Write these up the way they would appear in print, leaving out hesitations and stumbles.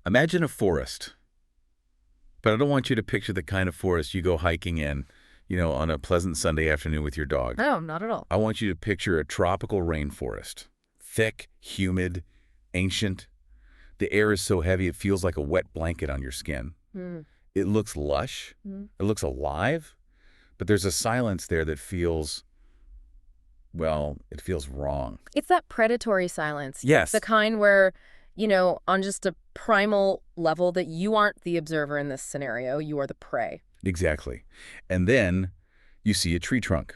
Imagine a forest, but I don't want you to picture the kind of forest you go hiking in, on a pleasant Sunday afternoon with your dog. No, not at all. I want you to picture a tropical rainforest. Thick, humid, ancient. The air is so heavy it feels like a wet blanket on your skin. It looks lush. It looks alive. But there's a silence there that feels, well, it feels wrong. It's that predatory silence. Yes. The kind where, on just a primal level that you aren't the observer in this scenario, you are the prey. Exactly. And then you see a tree trunk.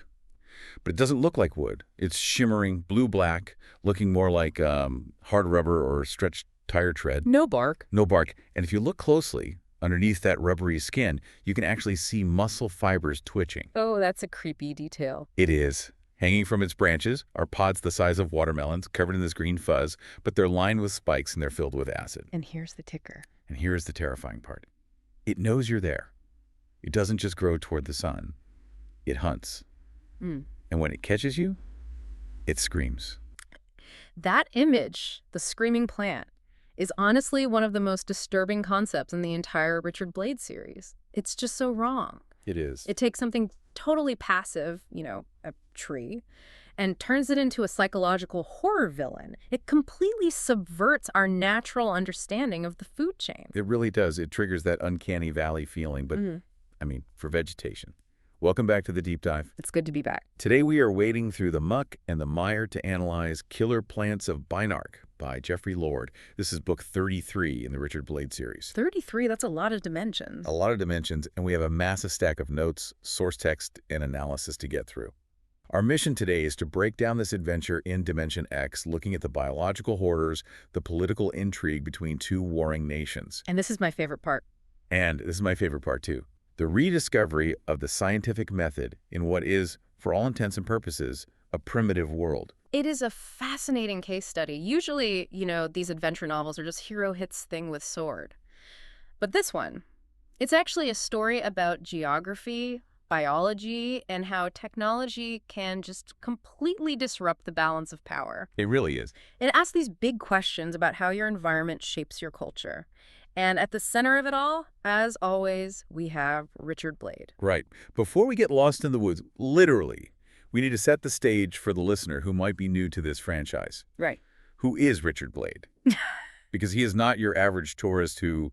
But it doesn't look like wood. It's shimmering blue-black, looking more like hard rubber or stretched tire tread. No bark. No bark. And if you look closely, underneath that rubbery skin, you can actually see muscle fibers twitching. Oh, that's a creepy detail. It is. Hanging from its branches are pods the size of watermelons, covered in this green fuzz, but they're lined with spikes and they're filled with acid. And here's the ticker. And here's the terrifying part. It knows you're there. It doesn't just grow toward the sun. It hunts. And when it catches you, it screams. That image, the screaming plant, is honestly one of the most disturbing concepts in the entire Richard Blade series. It's just so wrong. It is. It takes something totally passive, a tree, and turns it into a psychological horror villain. It completely subverts our natural understanding of the food chain. It really does. It triggers that uncanny valley feeling, but, for vegetation. Welcome back to the Deep Dive. It's good to be back. Today we are wading through the muck and the mire to analyze Killer Plants of Binaark by Jeffrey Lord. This is book 33 in the Richard Blade series. 33, that's a lot of dimensions. A lot of dimensions, and we have a massive stack of notes, source text, and analysis to get through. Our mission today is to break down this adventure in Dimension X, looking at the biological horrors, the political intrigue between two warring nations. And this is my favorite part. And this is my favorite part, too. The rediscovery of the scientific method in what is, for all intents and purposes, a primitive world. It is a fascinating case study. Usually, these adventure novels are just hero hits thing with sword. But this one, it's actually a story about geography, biology, and how technology can just completely disrupt the balance of power. It really is. It asks these big questions about how your environment shapes your culture. And at the center of it all, as always, we have Richard Blade. Right. Before we get lost in the woods, literally, we need to set the stage for the listener who might be new to this franchise. Right. Who is Richard Blade? Because he is not your average tourist who,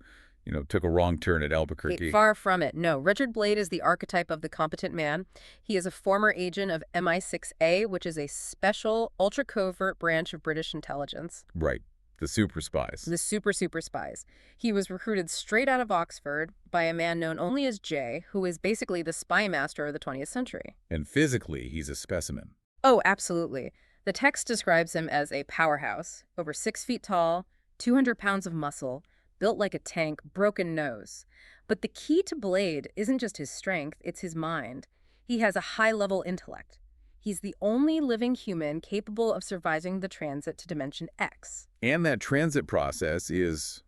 took a wrong turn at Albuquerque. Far from it. No, Richard Blade is the archetype of the competent man. He is a former agent of MI6A, which is a special, ultra-covert branch of British intelligence. Right. The super spies. The super spies. He was recruited straight out of Oxford by a man known only as Jay, who is basically the spy master of the 20th century. And physically, he's a specimen. Oh, absolutely. The text describes him as a powerhouse, over 6 feet tall, 200 pounds of muscle, built like a tank, broken nose. But the key to Blade isn't just his strength, it's his mind. He has a high-level intellect. He's the only living human capable of surviving the transit to Dimension X. And that transit process is,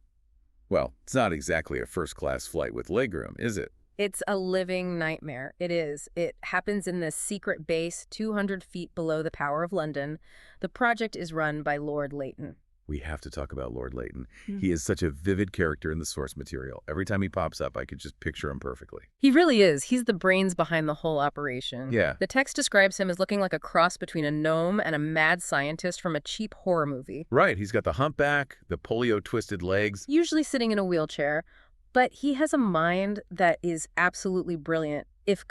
well, it's not exactly a first-class flight with legroom, is it? It's a living nightmare. It is. It happens in this secret base 200 feet below the Tower of London. The project is run by Lord Leighton. We have to talk about Lord Leighton. He is such a vivid character in the source material. Every time he pops up, I could just picture him perfectly. He really is. He's the brains behind the whole operation. Yeah. The text describes him as looking like a cross between a gnome and a mad scientist from a cheap horror movie. Right. He's got the humpback, the polio-twisted legs. Usually sitting in a wheelchair. But he has a mind that is absolutely brilliant, if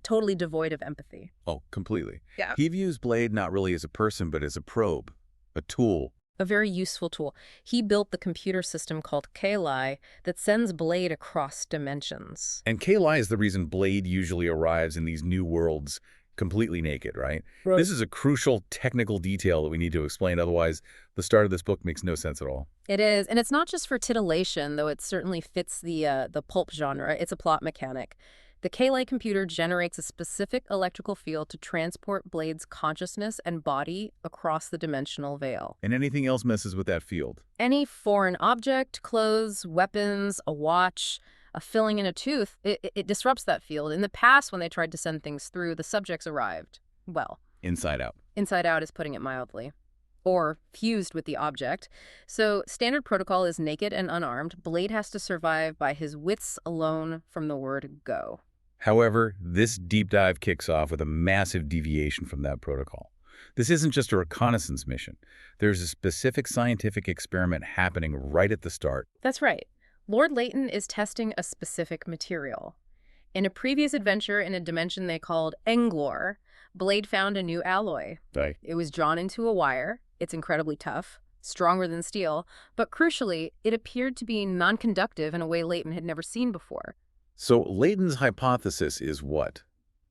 totally devoid of empathy. Oh, completely. Yeah. He views Blade not really as a person, but as a probe, a tool. A very useful tool. He built the computer system called Kali that sends Blade across dimensions. And Kali is the reason Blade usually arrives in these new worlds completely naked, right? This is a crucial technical detail that we need to explain. Otherwise, the start of this book makes no sense at all. It is. And it's not just for titillation, though it certainly fits the pulp genre. It's a plot mechanic. The Kali computer generates a specific electrical field to transport Blade's consciousness and body across the dimensional veil. And anything else messes with that field. Any foreign object, clothes, weapons, a watch, a filling in a tooth, it disrupts that field. In the past, when they tried to send things through, the subjects arrived, well, Inside out. inside out is putting it mildly. or fused with the object. So standard protocol is naked and unarmed. Blade has to survive by his wits alone from the word go. However, this deep dive kicks off with a massive deviation from that protocol. This isn't just a reconnaissance mission. There's a specific scientific experiment happening right at the start. That's right. Lord Leighton is testing a specific material. In a previous adventure in a dimension they called Englor, Blade found a new alloy. Right. It was drawn into a wire. It's incredibly tough, stronger than steel, but crucially, it appeared to be non-conductive in a way Leighton had never seen before. So Leighton's hypothesis is what?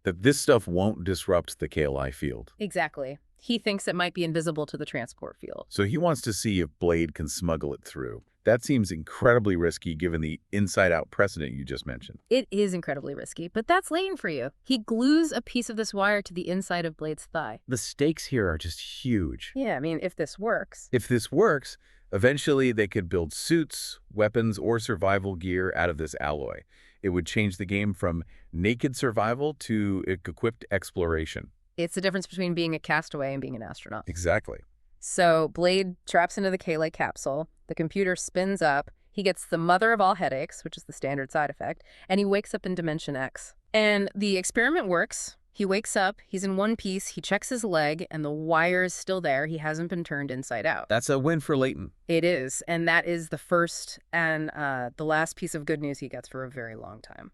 That this stuff won't disrupt the KLI field. Exactly. He thinks it might be invisible to the transport field. So he wants to see if Blade can smuggle it through. That seems incredibly risky given the inside-out precedent you just mentioned. It is incredibly risky, but that's Leighton for you. He glues a piece of this wire to the inside of Blade's thigh. The stakes here are just huge. Yeah, I mean, if this works. If this works, eventually they could build suits, weapons, or survival gear out of this alloy. It would change the game from naked survival to equipped exploration. It's the difference between being a castaway and being an astronaut. Exactly. So Blade traps into the K-Light capsule, the computer spins up, he gets the mother of all headaches, which is the standard side effect, and he wakes up in Dimension X. And the experiment works. He wakes up, he's in one piece, he checks his leg, and the wire is still there. He hasn't been turned inside out. That's a win for Leighton. It is, and that is the first and the last piece of good news he gets for a very long time.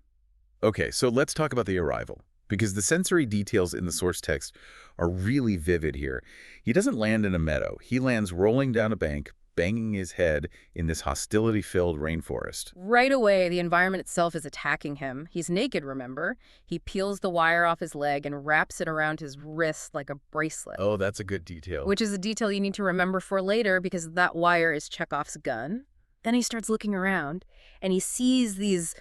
Okay, so let's talk about the arrival, because the sensory details in the source text are really vivid here. He doesn't land in a meadow. He lands rolling down a bank, banging his head in this hostility-filled rainforest. Right away, the environment itself is attacking him. He's naked, remember? He peels the wire off his leg and wraps it around his wrist like a bracelet. Oh, that's a good detail. Which is a detail you need to remember for later because that wire is Chekhov's gun. Then he starts looking around, and he sees these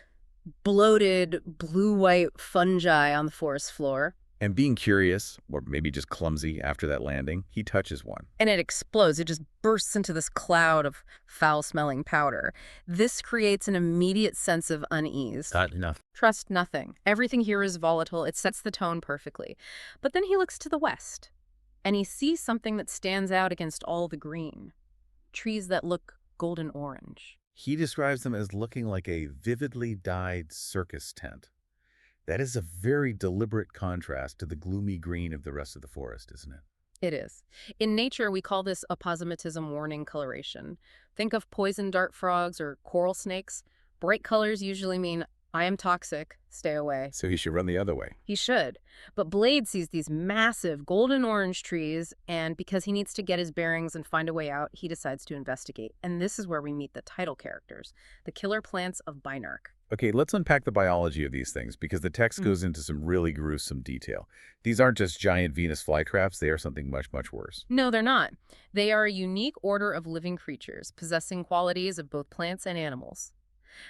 bloated blue-white fungi on the forest floor. And being curious, or maybe just clumsy after that landing, he touches one. And it explodes. It just bursts into this cloud of foul-smelling powder. This creates an immediate sense of unease. Not enough. Trust nothing. Everything here is volatile. It sets the tone perfectly. But then he looks to the west, and he sees something that stands out against all the green. Trees that look golden orange. He describes them as looking like a vividly dyed circus tent. That is a very deliberate contrast to the gloomy green of the rest of the forest, isn't it? It is. In nature, we call this aposematism warning coloration. Think of poison dart frogs or coral snakes. Bright colors usually mean, I am toxic, stay away. So he should run the other way. He should. But Blade sees these massive golden orange trees, and because he needs to get his bearings and find a way out, he decides to investigate. And this is where we meet the title characters, the killer plants of Binaark. Okay, let's unpack the biology of these things, because the text goes into some really gruesome detail. These aren't just giant Venus flytraps, they are something much, much worse. No, they're not. They are a unique order of living creatures, possessing qualities of both plants and animals.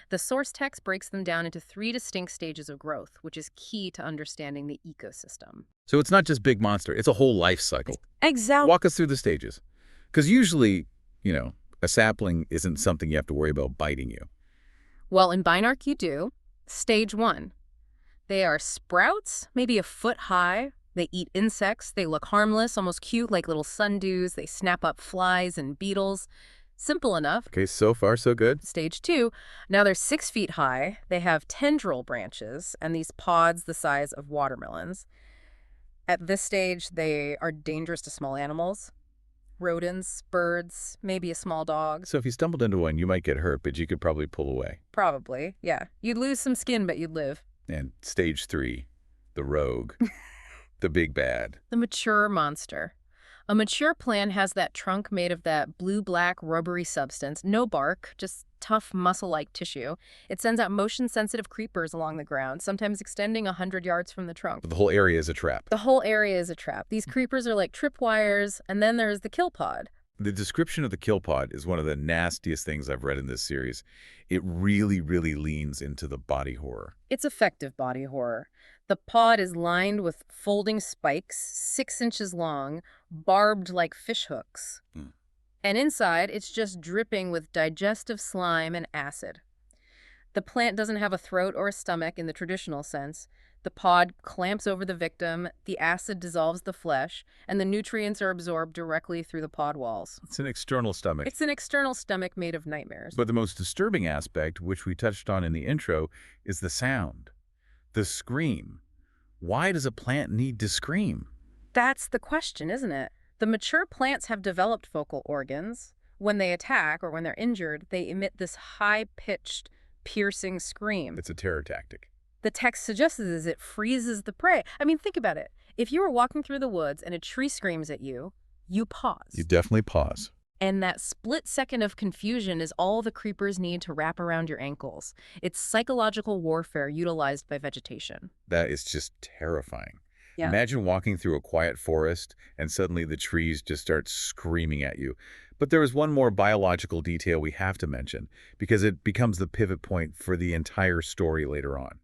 The source text breaks them down into 3 distinct stages of growth, which is key to understanding the ecosystem. So it's not just big monster, it's a whole life cycle. Exactly. Walk us through the stages. Because usually, a sapling isn't something you have to worry about biting you. Well, in Binaark you do. Stage 1. They are sprouts, maybe a foot high. They eat insects. They look harmless, almost cute, like little sundews. They snap up flies and beetles. Simple enough. Okay, so far so good. Stage 2. Now they're 6 feet high. They have tendril branches and these pods the size of watermelons. At this stage, they are dangerous to small animals. Rodents, birds, maybe a small dog. So if you stumbled into one, you might get hurt, but you could probably pull away. Probably, yeah. You'd lose some skin, but you'd live. And stage 3, the rogue, the big bad. The mature monster. A mature plant has that trunk made of that blue-black rubbery substance, no bark, just tough muscle-like tissue. It sends out motion-sensitive creepers along the ground, sometimes extending 100 yards from the trunk. But the whole area is a trap. The whole area is a trap. These creepers are like tripwires, and then there's the kill pod. The description of the kill pod is one of the nastiest things I've read in this series. It really, really leans into the body horror. It's effective body horror. The pod is lined with folding spikes, 6 inches long, barbed like fish hooks. And inside, it's just dripping with digestive slime and acid. The plant doesn't have a throat or a stomach in the traditional sense. The pod clamps over the victim, the acid dissolves the flesh, and the nutrients are absorbed directly through the pod walls. It's an external stomach. It's an external stomach made of nightmares. But the most disturbing aspect, which we touched on in the intro, is the sound. The scream. Why does a plant need to scream? That's the question, isn't it? The mature plants have developed vocal organs. When they attack or when they're injured, they emit this high-pitched, piercing scream. It's a terror tactic. The text suggests is it freezes the prey. I mean, think about it. If you were walking through the woods and a tree screams at you, you pause. You definitely pause. And that split second of confusion is all the creepers need to wrap around your ankles. It's psychological warfare utilized by vegetation. That is just terrifying. Yeah. Imagine walking through a quiet forest and suddenly the trees just start screaming at you. But there is one more biological detail we have to mention because it becomes the pivot point for the entire story later on.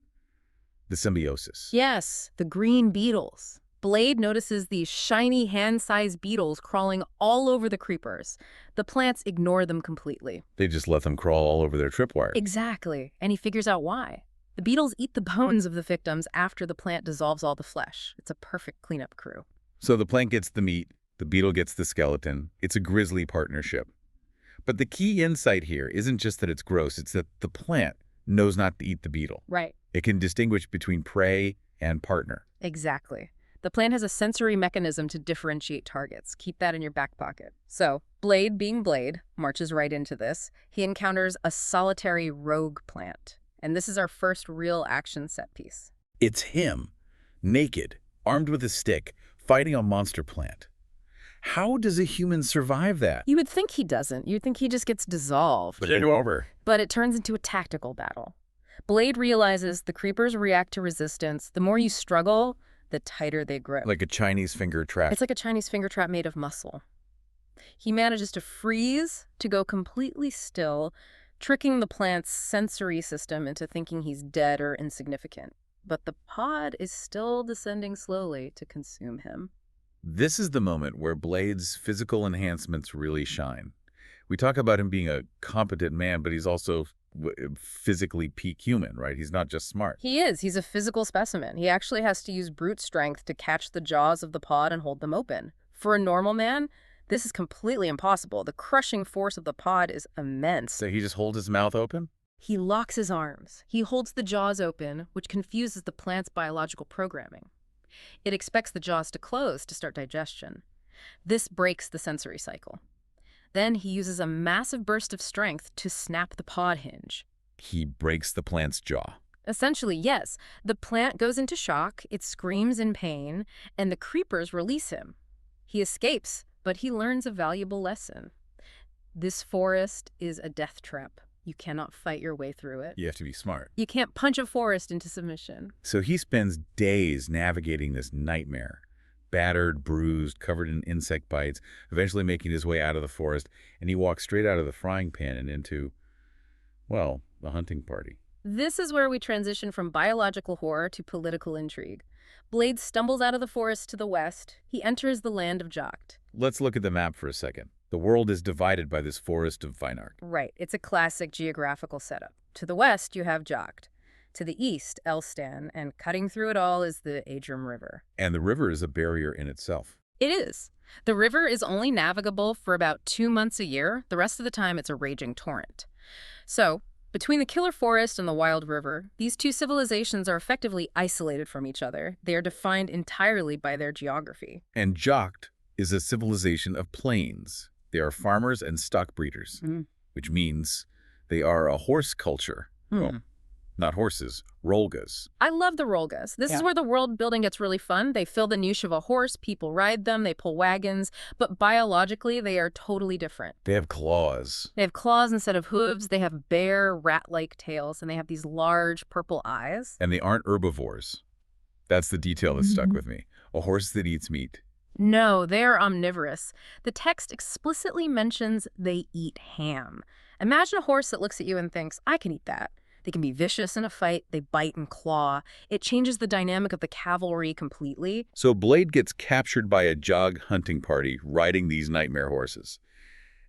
The symbiosis. Yes, the green beetles. Blade notices these shiny hand-sized beetles crawling all over the creepers. The plants ignore them completely. They just let them crawl all over their tripwire. Exactly, and he figures out why. The beetles eat the bones of the victims after the plant dissolves all the flesh. It's a perfect cleanup crew. So the plant gets the meat, the beetle gets the skeleton. It's a grisly partnership. But the key insight here isn't just that it's gross, it's that the plant knows not to eat the beetle. Right. It can distinguish between prey and partner. Exactly. The plant has a sensory mechanism to differentiate targets. Keep that in your back pocket. So, Blade, being Blade, marches right into this. He encounters a solitary rogue plant. And this is our first real action set piece. It's him, naked, armed with a stick, fighting a monster plant. How does a human survive that? You would think he doesn't. You'd think he just gets dissolved. But it's over. But it turns into a tactical battle. Blade realizes the creepers react to resistance. The more you struggle, the tighter they grip. Like a Chinese finger trap. It's like a Chinese finger trap made of muscle. He manages to freeze, to go completely still, tricking the plant's sensory system into thinking he's dead or insignificant. But the pod is still descending slowly to consume him. This is the moment where Blade's physical enhancements really shine. We talk about him being a competent man, but he's also physically peak human, right? He's not just smart. He is. He's a physical specimen. He actually has to use brute strength to catch the jaws of the pod and hold them open. For a normal man, this is completely impossible. The crushing force of the pod is immense. So he just holds his mouth open? He locks his arms. He holds the jaws open, which confuses the plant's biological programming. It expects the jaws to close to start digestion. This breaks the sensory cycle. Then he uses a massive burst of strength to snap the pod hinge. He breaks the plant's jaw. Essentially, yes. The plant goes into shock, it screams in pain, and the creepers release him. He escapes, but he learns a valuable lesson. This forest is a death trap. You cannot fight your way through it. You have to be smart. You can't punch a forest into submission. So he spends days navigating this nightmare. Battered, bruised, covered in insect bites, eventually making his way out of the forest, and he walks straight out of the frying pan and into, well, the hunting party. This is where we transition from biological horror to political intrigue. Blade stumbles out of the forest to the west. He enters the land of Jaghdi. Let's look at the map for a second. The world is divided by this forest of Binaark. Right. It's a classic geographical setup. To the west, you have Jaghdi. To the east, Elstani, and cutting through it all is the Adrum River. And the river is a barrier in itself. It is. The river is only navigable for about 2 months a year. The rest of the time, it's a raging torrent. So, between the killer forest and the wild river, these two civilizations are effectively isolated from each other. They are defined entirely by their geography. And Jaghdi is a civilization of plains. They are farmers and stock breeders, which means they are a horse culture. Well, not horses, rolghas. I love the rolghas. This is where the world building gets really fun. They fill the niche of a horse, people ride them, they pull wagons, but biologically they are totally different. They have claws. They have claws instead of hooves, they have bare, rat-like tails, and they have these large purple eyes. And they aren't herbivores. That's the detail that stuck with me. A horse that eats meat. No, they are omnivorous. The text explicitly mentions they eat ham. Imagine a horse that looks at you and thinks, I can eat that. They can be vicious in a fight, they bite and claw. It changes the dynamic of the cavalry completely. So Blade gets captured by a Jaghdi hunting party riding these nightmare horses.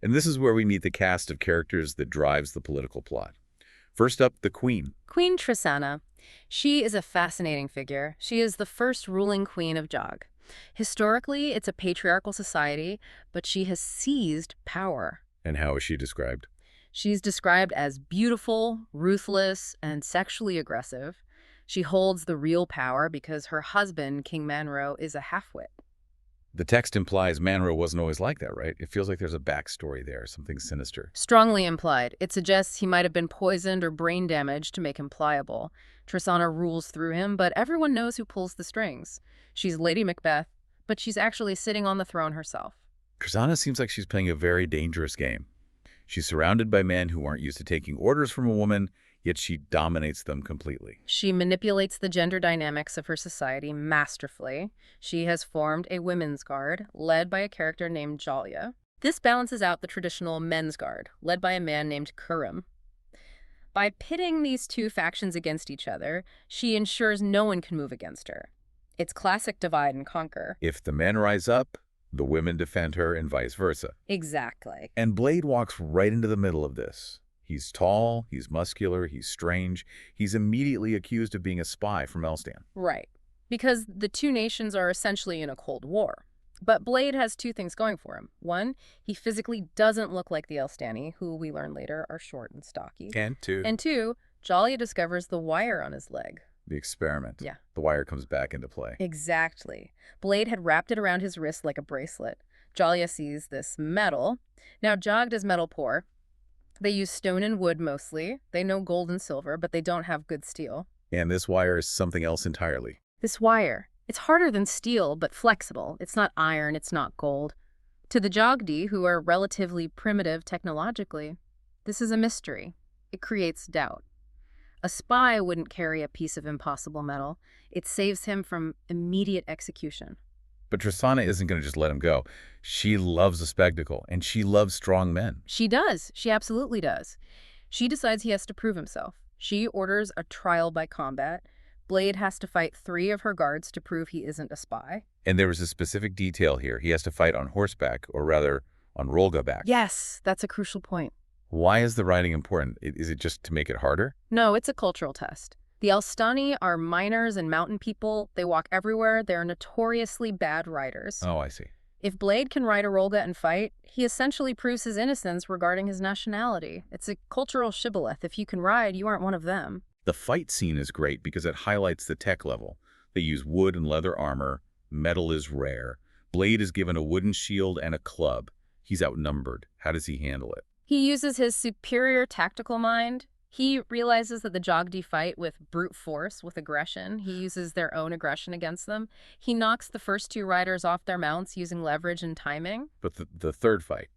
And this is where we meet the cast of characters that drives the political plot. First up, the Queen. Queen Trisana. She is a fascinating figure. She is the first ruling queen of Jog. Historically, it's a patriarchal society, but she has seized power. And how is she described? She's described as beautiful, ruthless, and sexually aggressive. She holds the real power because her husband, King Manro, is a half-wit. The text implies Manro wasn't always like that, right? It feels like there's a backstory there, something sinister. Strongly implied. It suggests he might have been poisoned or brain damaged to make him pliable. Tristana rules through him, but everyone knows who pulls the strings. She's Lady Macbeth, but she's actually sitting on the throne herself. Tristana seems like she's playing a very dangerous game. She's surrounded by men who aren't used to taking orders from a woman, yet she dominates them completely. She manipulates the gender dynamics of her society masterfully. She has formed a women's guard, led by a character named Jalia. This balances out the traditional men's guard, led by a man named Kurum. By pitting these two factions against each other, she ensures no one can move against her. It's classic divide and conquer. If the men rise up, the women defend her and vice versa. Exactly. And Blade walks right into the middle of this. He's tall, he's muscular, he's strange. He's immediately accused of being a spy from Elstan. Right. Because the two nations are essentially in a Cold War. But Blade has two things going for him. One, he physically doesn't look like the Elstani, who we learn later are short and stocky. And two, Jalia discovers the wire on his leg. the experiment. Yeah. The wire comes back into play. Exactly. Blade had wrapped it around his wrist like a bracelet. Jalia sees this metal. Now, Jaghdi is metal poor. They use stone and wood mostly. They know gold and silver, but they don't have good steel. And this wire is something else entirely. This wire, it's harder than steel, but flexible. It's not iron, it's not gold. To the Jaghdi, who are relatively primitive technologically, this is a mystery. It creates doubt. A spy wouldn't carry a piece of impossible metal. It saves him from immediate execution. But Tristana isn't going to just let him go. She loves a spectacle, and she loves strong men. She does. She absolutely does. She decides he has to prove himself. She orders a trial by combat. Blade has to fight 3 of her guards to prove he isn't a spy. And there is a specific detail here. He has to fight on horseback, or rather, on rolgha back. Yes, that's a crucial point. Why is the riding important? Is it just to make it harder? No, it's a cultural test. The Elstani are miners and mountain people. They walk everywhere. They're notoriously bad riders. Oh, I see. If Blade can ride a rolgha and fight, he essentially proves his innocence regarding his nationality. It's a cultural shibboleth. If you can ride, you aren't one of them. The fight scene is great because it highlights the tech level. They use wood and leather armor. Metal is rare. Blade is given a wooden shield and a club. He's outnumbered. How does he handle it? He uses his superior tactical mind. He realizes that the Jaghdi fight with brute force, with aggression. He uses their own aggression against them. He knocks the first 2 riders off their mounts using leverage and timing. But the third fight,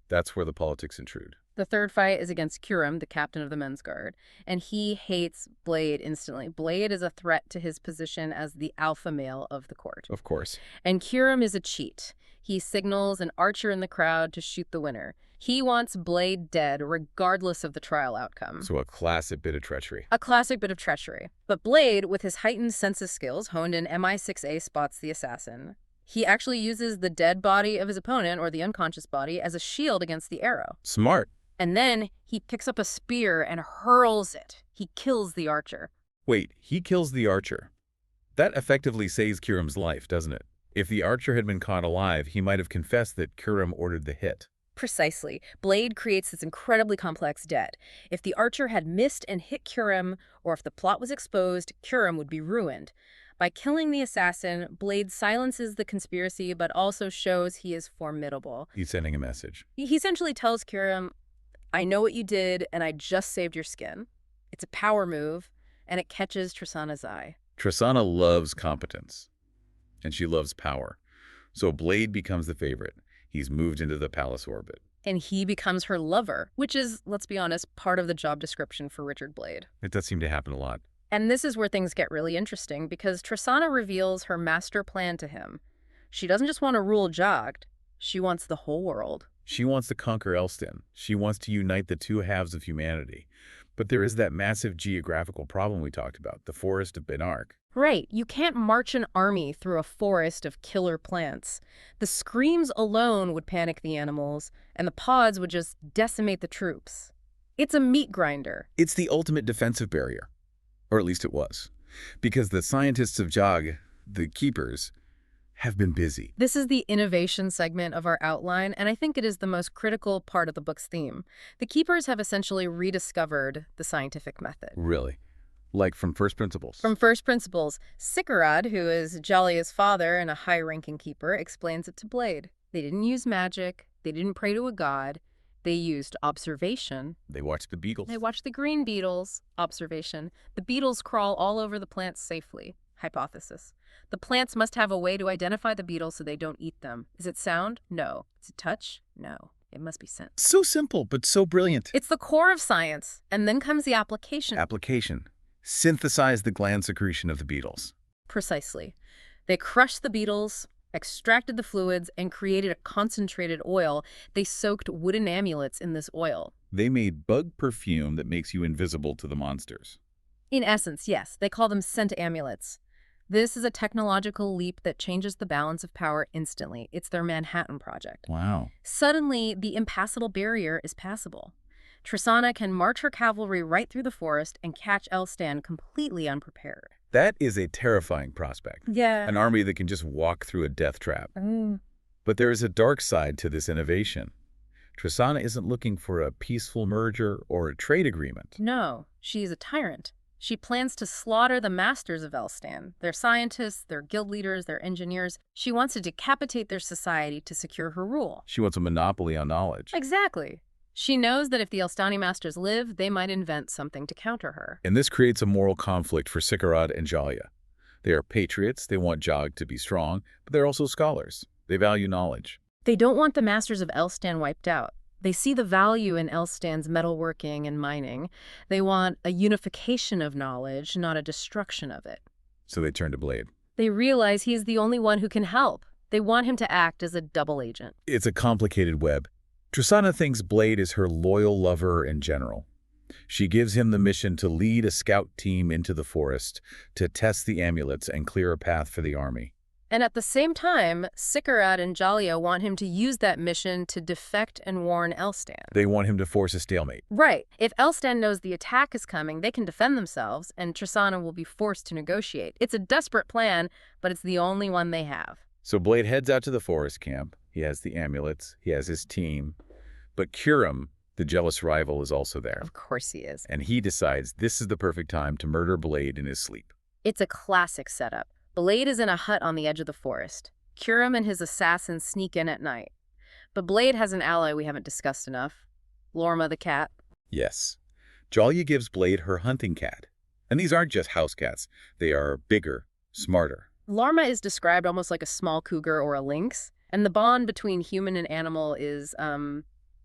that's where the politics intrude. The third fight is against Kurum, the captain of the men's guard, and he hates Blade instantly. Blade is a threat to his position as the alpha male of the court. Of course. And Kurum is a cheat. He signals an archer in the crowd to shoot the winner. He wants Blade dead, regardless of the trial outcome. So a classic bit of treachery. A classic bit of treachery. But Blade, with his heightened census skills honed in MI6A, spots the assassin. He actually uses the dead body of his opponent, or the unconscious body, as a shield against the arrow. Smart. And then he picks up a spear and hurls it. He kills the archer. Wait, he kills the archer. That effectively saves Kurum's life, doesn't it? If the archer had been caught alive, he might have confessed that Kurum ordered the hit. Precisely. Blade creates this incredibly complex debt. If the archer had missed and hit Kurum, or if the plot was exposed, Kurum would be ruined. By killing the assassin, Blade silences the conspiracy, but also shows he is formidable. He's sending a message. He essentially tells Kurum, I know what you did, and I just saved your skin. It's a power move, and it catches Tristana's eye. Tristana loves competence, and she loves power. So Blade becomes the favorite. He's moved into the palace orbit. And he becomes her lover, which is, let's be honest, part of the job description for Richard Blade. It does seem to happen a lot. And this is where things get really interesting, because Tristana reveals her master plan to him. She doesn't just want to rule Jaghdi, she wants the whole world. She wants to conquer Elstan. She wants to unite the 2 halves of humanity. But there is that massive geographical problem we talked about, the Forest of Binaark. Right. You can't march an army through a forest of killer plants. The screams alone would panic the animals, and the pods would just decimate the troops. It's a meat grinder. It's the ultimate defensive barrier. Or at least it was. Because the scientists of Jagdi, the keepers, have been busy. This is the innovation segment of our outline, and I think it is the most critical part of the book's theme. The keepers have essentially rediscovered the scientific method. Really? Like from first principles? From first principles, Sikarad, who is Jalia's father and a high-ranking keeper, explains it to Blade. They didn't use magic. They didn't pray to a god. They used observation. They watched the beetles. They watched the green beetles. Observation. The beetles crawl all over the plants safely. Hypothesis. The plants must have a way to identify the beetles so they don't eat them. Is it sound? No. Is it touch? No. It must be scent. So simple, but so brilliant. It's the core of science, and then comes the application. Application. Synthesize the gland secretion of the beetles. Precisely. They crushed the beetles, extracted the fluids, and created a concentrated oil. They soaked wooden amulets in this oil. They made bug perfume that makes you invisible to the monsters. In essence, yes. They call them scent amulets. This is a technological leap that changes the balance of power instantly. It's their Manhattan Project. Wow. Suddenly, the impassable barrier is passable. Tristana can march her cavalry right through the forest and catch Elstan completely unprepared. That is a terrifying prospect. Yeah. An army that can just walk through a death trap. But there is a dark side to this innovation. Tristana isn't looking for a peaceful merger or a trade agreement. No, she is a tyrant. She plans to slaughter the masters of Elstan, their scientists, their guild leaders, their engineers. She wants to decapitate their society to secure her rule. She wants a monopoly on knowledge. Exactly. She knows that if the Elstani masters live, they might invent something to counter her. And this creates a moral conflict for Sikarad and Jalia. They are patriots, they want Jagdi to be strong, but they're also scholars. They value knowledge. They don't want the masters of Elstan wiped out. They see the value in Elstan's metalworking and mining. They want a unification of knowledge, not a destruction of it. So they turn to Blade. They realize he's the only one who can help. They want him to act as a double agent. It's a complicated web. Tristana thinks Blade is her loyal lover and general. She gives him the mission to lead a scout team into the forest, to test the amulets and clear a path for the army. And at the same time, Sikarad and Jalia want him to use that mission to defect and warn Elstan. They want him to force a stalemate. Right. If Elstan knows the attack is coming, they can defend themselves, and Tristana will be forced to negotiate. It's a desperate plan, but it's the only one they have. So Blade heads out to the forest camp. He has the amulets. He has his team. But Kurum, the jealous rival, is also there. Of course he is. And he decides this is the perfect time to murder Blade in his sleep. It's a classic setup. Blade is in a hut on the edge of the forest. Kurum and his assassins sneak in at night. But Blade has an ally we haven't discussed enough. Lorma the cat. Yes. Jalia gives Blade her hunting cat. And these aren't just house cats. They are bigger, smarter. Lorma is described almost like a small cougar or a lynx. And the bond between human and animal is,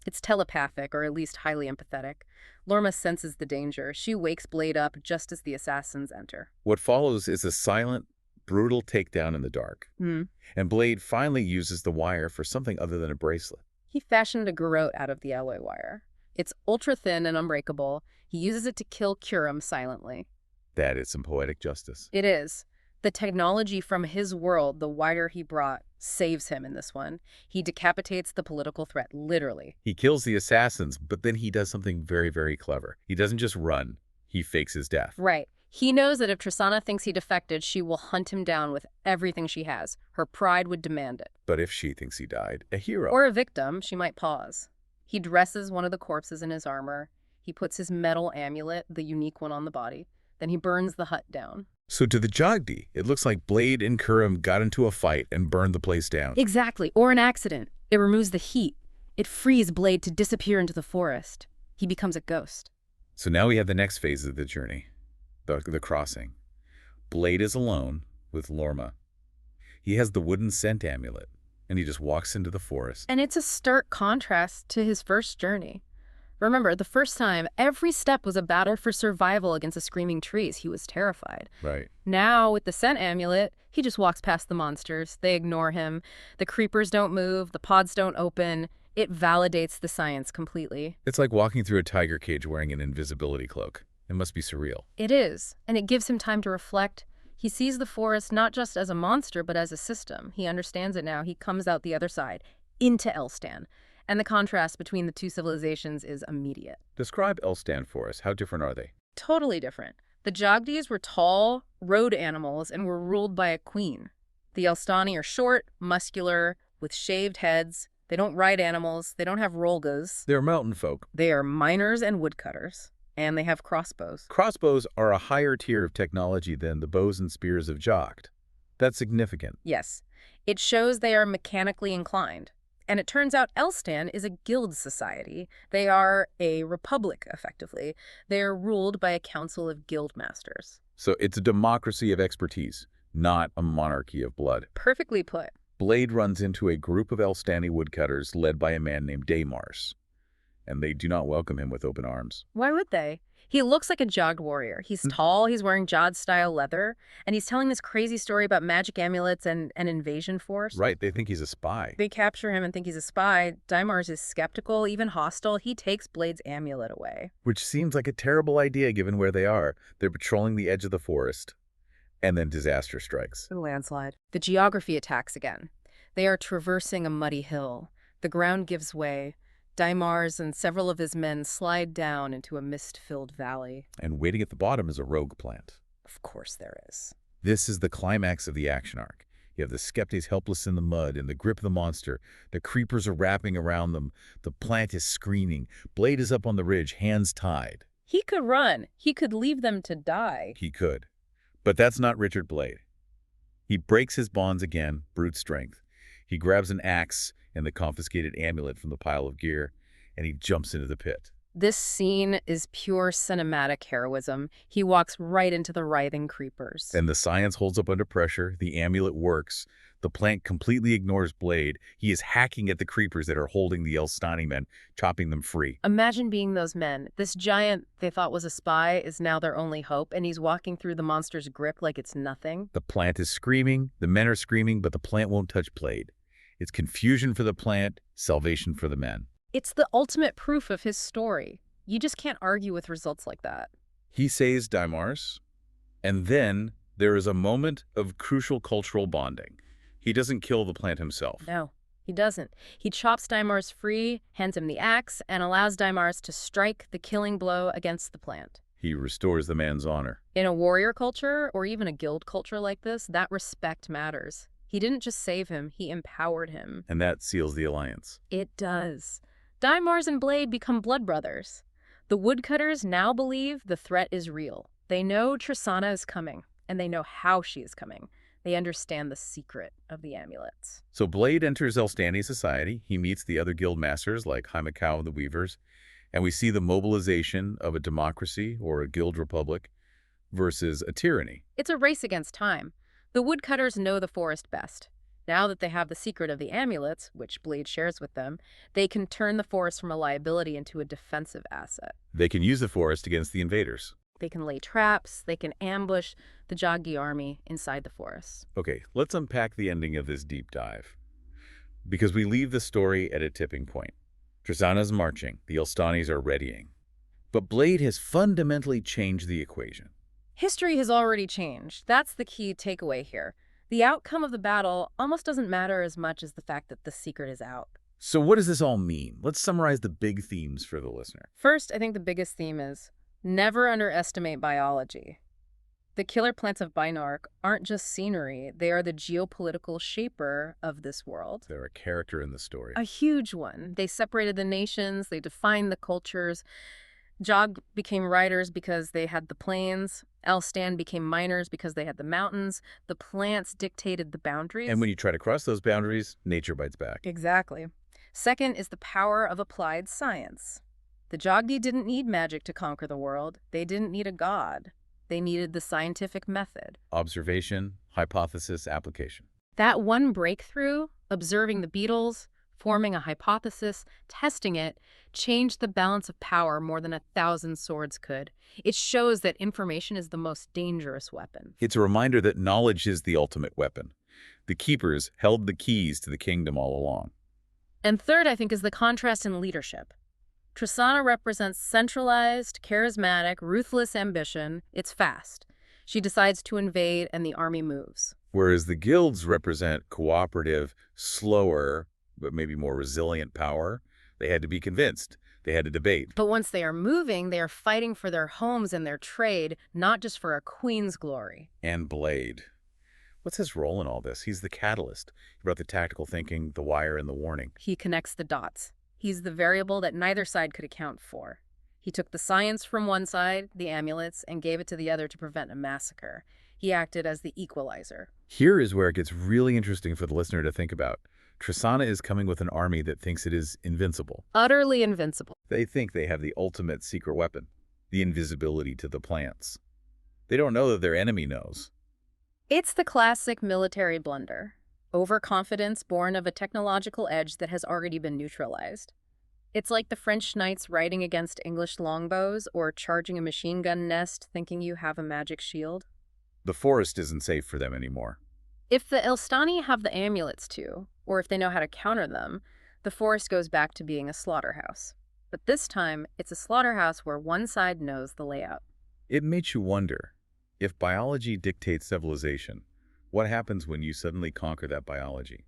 it's telepathic, or at least highly empathetic. Lorma senses the danger. She wakes Blade up just as the assassins enter. What follows is a silent, brutal takedown in the dark. And Blade finally uses the wire for something other than a bracelet. He fashioned a garrote out of the alloy wire. It's ultra-thin and unbreakable. He uses it to kill Kurum silently. That is some poetic justice. It is. The technology from his world, the wire he brought, saves him in this one. He decapitates the political threat, literally. He kills the assassins, but then he does something very, very clever. He doesn't just run. He fakes his death. Right. He knows that if Tristana thinks he defected, she will hunt him down with everything she has. Her pride would demand it. But if she thinks he died, a hero. Or a victim, she might pause. He dresses one of the corpses in his armor. He puts his metal amulet, the unique one, on the body. Then he burns the hut down. So to the Jaghdi, it looks like Blade and Kurum got into a fight and burned the place down. Exactly. Or an accident. It removes the heat. It frees Blade to disappear into the forest. He becomes a ghost. So now we have the next phase of the journey. The crossing. Blade is alone with Lorma. He has the wooden scent amulet, and he just walks into the forest. And it's a stark contrast to his first journey. Remember, the first time, every step was a battle for survival against the screaming trees. He was terrified. Right. Now, with the scent amulet, he just walks past the monsters. They ignore him. The creepers don't move. The pods don't open. It validates the science completely. It's like walking through a tiger cage wearing an invisibility cloak. It must be surreal. It is, and it gives him time to reflect. He sees the forest not just as a monster, but as a system. He understands it now. He comes out the other side, into Elstan. And the contrast between the two civilizations is immediate. Describe Elstan for us. How different are they? Totally different. The Jagdis were tall, road animals and were ruled by a queen. The Elstani are short, muscular, with shaved heads. They don't ride animals. They don't have rolghas. They're mountain folk. They are miners and woodcutters. And they have crossbows. Crossbows are a higher tier of technology than the bows and spears of Jaghdi. That's significant. Yes. It shows they are mechanically inclined. And it turns out Elstan is a guild society. They are a republic, effectively. They are ruled by a council of guild masters. So it's a democracy of expertise, not a monarchy of blood. Perfectly put. Blade runs into a group of Elstani woodcutters led by a man named Daimars, and they do not welcome him with open arms. Why would they? He looks like a Jaghd warrior. He's tall, he's wearing Jaghd-style leather, and he's telling this crazy story about magic amulets and an invasion force. Right, they think he's a spy. They capture him and think he's a spy. Daimars is skeptical, even hostile. He takes Blade's amulet away. Which seems like a terrible idea given where they are. They're patrolling the edge of the forest, and then disaster strikes. A landslide. The geography attacks again. They are traversing a muddy hill. The ground gives way. Daimars and several of his men slide down into a mist-filled valley. And waiting at the bottom is a rogue plant. Of course there is. This is the climax of the action arc. You have the Skeptes helpless in the mud, in the grip of the monster. The creepers are wrapping around them. The plant is screaming. Blade is up on the ridge, hands tied. He could run. He could leave them to die. He could. But that's not Richard Blade. He breaks his bonds again, brute strength. He grabs an axe and the confiscated amulet from the pile of gear, and he jumps into the pit. This scene is pure cinematic heroism. He walks right into the writhing creepers. And the science holds up under pressure. The amulet works. The plant completely ignores Blade. He is hacking at the creepers that are holding the Elstani men, chopping them free. Imagine being those men. This giant they thought was a spy is now their only hope, and he's walking through the monster's grip like it's nothing. The plant is screaming. The men are screaming, but the plant won't touch Blade. It's confusion for the plant, salvation for the men. It's the ultimate proof of his story. You just can't argue with results like that. He saves Daimars, and then there is a moment of crucial cultural bonding. He doesn't kill the plant himself. No, he doesn't. He chops Daimars free, hands him the axe, and allows Daimars to strike the killing blow against the plant. He restores the man's honor. In a warrior culture, or even a guild culture like this, that respect matters. He didn't just save him, he empowered him. And that seals the alliance. It does. Daimars and Blade become blood brothers. The woodcutters now believe the threat is real. They know Tristana is coming, and they know how she is coming. They understand the secret of the amulets. So Blade enters Elstani society. He meets the other guild masters like Haimekau and the Weavers, and we see the mobilization of a democracy or a guild republic versus a tyranny. It's a race against time. The woodcutters know the forest best. Now that they have the secret of the amulets, which Blade shares with them, they can turn the forest from a liability into a defensive asset. They can use the forest against the invaders. They can lay traps, they can ambush the Jaghdi army inside the forest. Okay, let's unpack the ending of this deep dive. Because we leave the story at a tipping point. Tristana's marching, the Elstanis are readying. But Blade has fundamentally changed the equation. History has already changed. That's the key takeaway here. The outcome of the battle almost doesn't matter as much as the fact that the secret is out. So what does this all mean? Let's summarize the big themes for the listener. First, I think the biggest theme is never underestimate biology. The killer plants of Binaark aren't just scenery, they are the geopolitical shaper of this world. They're a character in the story. A huge one. They separated the nations, they defined the cultures. Jaghd became riders because they had the plains. Elstan became miners because they had the mountains. The plants dictated the boundaries. And when you try to cross those boundaries, nature bites back. Exactly. Second is the power of applied science. The Jaghdi didn't need magic to conquer the world. They didn't need a god. They needed the scientific method. Observation, hypothesis, application. That one breakthrough, observing the beetles, forming a hypothesis, testing it, changed the balance of power more than 1,000 swords could. It shows that information is the most dangerous weapon. It's a reminder that knowledge is the ultimate weapon. The keepers held the keys to the kingdom all along. And third, I think, is the contrast in leadership. Tristana represents centralized, charismatic, ruthless ambition. It's fast. She decides to invade and the army moves. Whereas the guilds represent cooperative, slower, but maybe more resilient power. They had to be convinced. They had a debate. But once they are moving, they are fighting for their homes and their trade, not just for a queen's glory. And Blade. What's his role in all this? He's the catalyst. He brought the tactical thinking, the wire, and the warning. He connects the dots. He's the variable that neither side could account for. He took the science from one side, the amulets, and gave it to the other to prevent a massacre. He acted as the equalizer. Here is where it gets really interesting for the listener to think about. Tristana is coming with an army that thinks it is invincible. Utterly invincible. They think they have the ultimate secret weapon, the invisibility to the plants. They don't know that their enemy knows. It's the classic military blunder. Overconfidence born of a technological edge that has already been neutralized. It's like the French knights riding against English longbows or charging a machine gun nest thinking you have a magic shield. The forest isn't safe for them anymore. If the Elstani have the amulets too, or if they know how to counter them, the forest goes back to being a slaughterhouse. But this time, it's a slaughterhouse where one side knows the layout. It makes you wonder, if biology dictates civilization, what happens when you suddenly conquer that biology?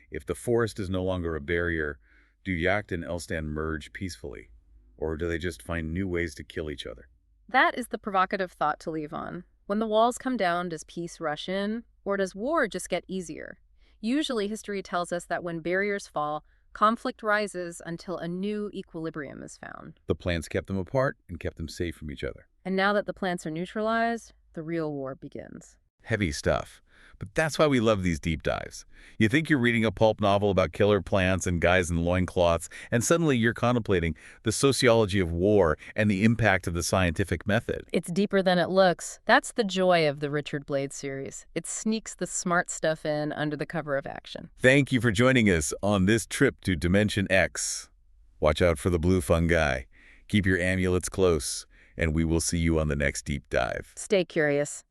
If the forest is no longer a barrier, do Jaghdi and Elstan merge peacefully? Or do they just find new ways to kill each other? That is the provocative thought to leave on. When the walls come down, does peace rush in? Or does war just get easier? Usually, history tells us that when barriers fall, conflict rises until a new equilibrium is found. The plants kept them apart and kept them safe from each other. And now that the plants are neutralized, the real war begins. Heavy stuff. But that's why we love these deep dives. You think you're reading a pulp novel about killer plants and guys in loincloths, and suddenly you're contemplating the sociology of war and the impact of the scientific method. It's deeper than it looks. That's the joy of the Richard Blade series. It sneaks the smart stuff in under the cover of action. Thank you for joining us on this trip to Dimension X. Watch out for the blue fungi. Keep your amulets close, and we will see you on the next deep dive. Stay curious.